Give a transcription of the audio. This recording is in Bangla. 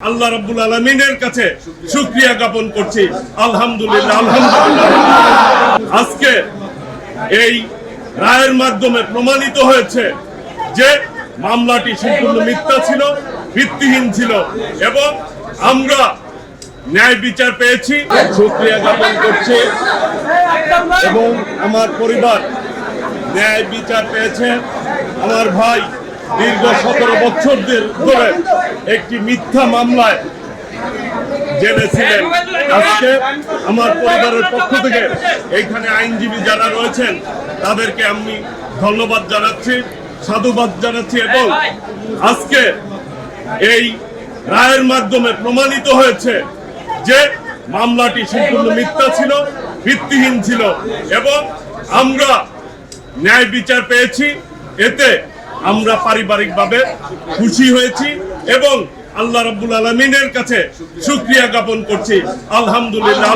আল্লাহ রাব্বুল আলামিনের কাছে শুকরিয়া জ্ঞাপন করছি। আলহামদুলিল্লাহ। আজকে এই রায়ের মাধ্যমে প্রমাণিত হয়েছে যে মামলাটি সম্পূর্ণ মিথ্যা ছিল, ভিত্তিহীন ছিল এবং আমরা ন্যায় বিচার পেয়েছি। শুকরিয়া জ্ঞাপন করছি এবং আমার পরিবার ন্যায় বিচার পেয়েছে। আমার ভাই দীর্ঘ 17 বছর ধরে একটি মিথ্যা মামলায় জেলে ছিলেন। আজকে আমার পরিবারের পক্ষ থেকে এইখানে আইনজীবী যারা রয়েছেন তাদেরকে আমি ধন্যবাদ জানাচ্ছি, সাধুবাদ জানাচ্ছি এবং আজকে এই রায়ের মাধ্যমে প্রমাণিত হয়েছে যে মামলাটি সম্পূর্ণ মিথ্যা ছিল, ভিত্তিহীন ছিল এবং আমরা ন্যায় বিচার পেয়েছি। এতে আমরা পারিবারিকভাবে খুশি হয়েছি এবং আল্লাহ রাব্বুল আলামিনের কাছে শুকরিয়া জ্ঞাপন করছি। আলহামদুলিল্লাহ।